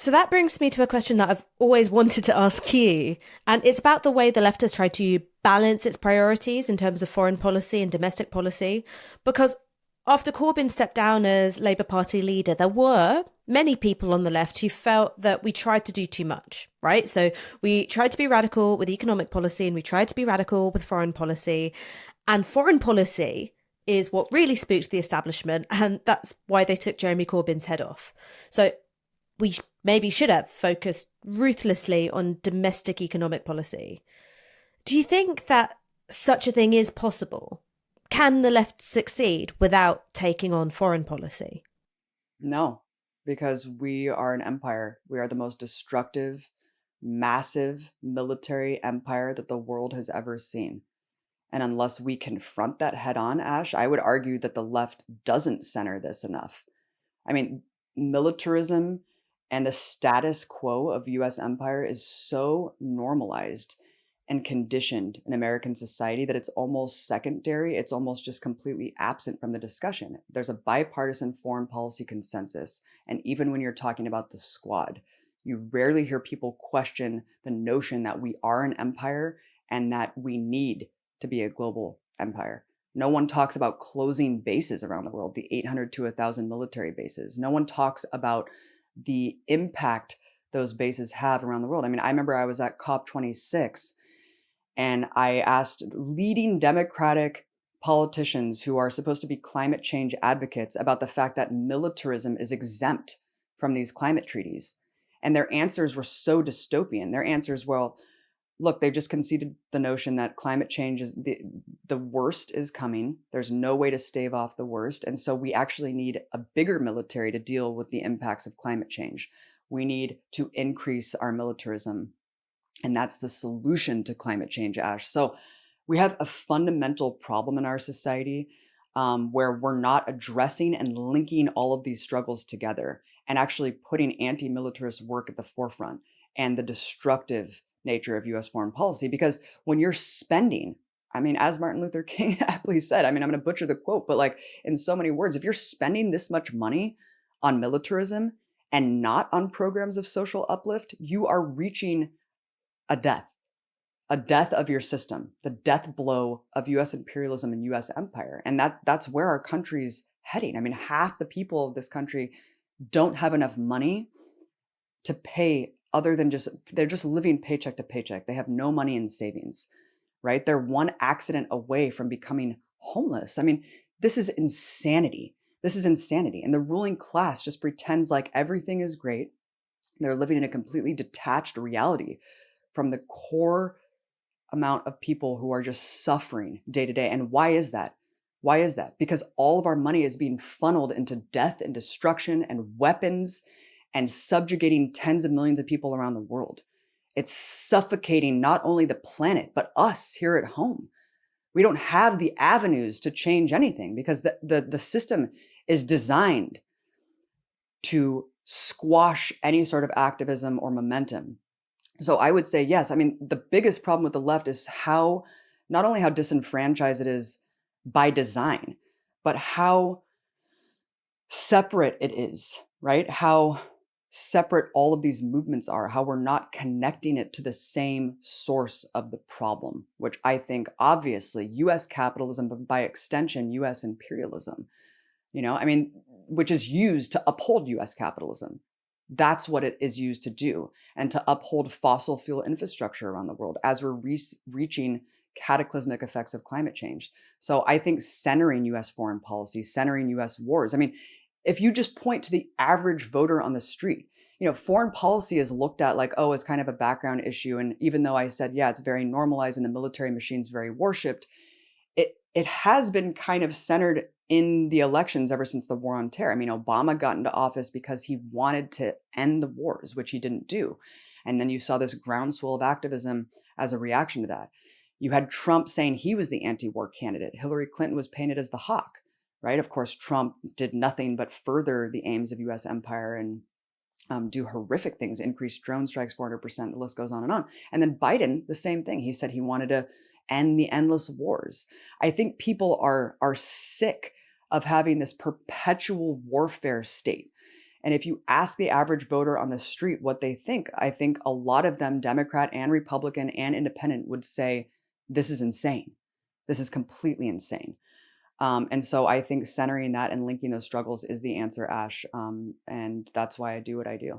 So that brings me to a question that I've always wanted to ask you. And it's about the way the left has tried to balance its priorities in terms of foreign policy and domestic policy. Because after Corbyn stepped down as Labour Party leader, there were many people on the left who felt that we tried to do too much, right? So we tried to be radical with economic policy and we tried to be radical with foreign policy. And foreign policy is what really spooked the establishment. And that's why they took Jeremy Corbyn's head off. So we maybe should have focused ruthlessly on domestic economic policy. Do you think that such a thing is possible? Can the left succeed without taking on foreign policy? No, because we are an empire. We are the most destructive, massive military empire that the world has ever seen. And unless we confront that head on, Ash, I would argue that the left doesn't center this enough. I mean, militarism and the status quo of US empire is so normalized and conditioned in American society that it's almost secondary. It's almost just completely absent from the discussion. There's a bipartisan foreign policy consensus. And even when you're talking about the squad, you rarely hear people question the notion that we are an empire and that we need to be a global empire. No one talks about closing bases around the world, the 800 to 1,000 military bases. No one talks about the impact those bases have around the world. I mean, I remember I was at COP26 and I asked leading Democratic politicians who are supposed to be climate change advocates about the fact that militarism is exempt from these climate treaties. And their answers were so dystopian. Their answers were, look, they've just conceded the notion that climate change is the worst is coming. There's no way to stave off the worst. And so we actually need a bigger military to deal with the impacts of climate change. We need to increase our militarism. And that's the solution to climate change, Ash. So we have a fundamental problem in our society where we're not addressing and linking all of these struggles together and actually putting anti-militarist work at the forefront and the destructive nature of US foreign policy. Because when you're spending, I mean, as Martin Luther King aptly said, I mean, I'm going to butcher the quote, but like in so many words, if you're spending this much money on militarism and not on programs of social uplift, you are reaching a death, a death of your system, the death blow of US imperialism and US empire. And that's where our country's heading. I mean, half the people of this country don't have enough money to pay other than they're just living paycheck to paycheck. They have no money in savings, right? They're one accident away from becoming homeless. I mean, this is insanity. This is insanity. And the ruling class just pretends like everything is great. They're living in a completely detached reality from the core amount of people who are just suffering day to day. And why is that? Why is that? Because all of our money is being funneled into death and destruction and weapons and subjugating tens of millions of people around the world. It's suffocating not only the planet, but us here at home. We don't have the avenues to change anything because the system is designed to squash any sort of activism or momentum. So I would say, yes. I mean, the biggest problem with the left is not only how disenfranchised it is by design, but how separate it is, right? How separate all of these movements are, how we're not connecting it to the same source of the problem, which I think obviously US capitalism, but by extension, US imperialism, I mean, which is used to uphold US capitalism. That's what it is used to do, and to uphold fossil fuel infrastructure around the world as we're reaching cataclysmic effects of climate change. So I think centering US foreign policy, centering US wars. I mean, if you just point to the average voter on the street, foreign policy is looked at like, oh, as kind of a background issue. And even though I said, yeah, it's very normalized and the military machine's very worshipped, it has been kind of centered in the elections ever since the war on terror. I mean, Obama got into office because he wanted to end the wars, which he didn't do. And then you saw this groundswell of activism as a reaction to that. You had Trump saying he was the anti-war candidate. Hillary Clinton was painted as the hawk, right? Of course, Trump did nothing but further the aims of US empire and do horrific things, increase drone strikes 400%, the list goes on and on. And then Biden, the same thing. He said he wanted to end the endless wars. I think people are sick of having this perpetual warfare state. And if you ask the average voter on the street what they think, I think a lot of them, Democrat and Republican and independent, would say, this is insane. This is completely insane. And so I think centering that and linking those struggles is the answer, Ash. And that's why I do what I do.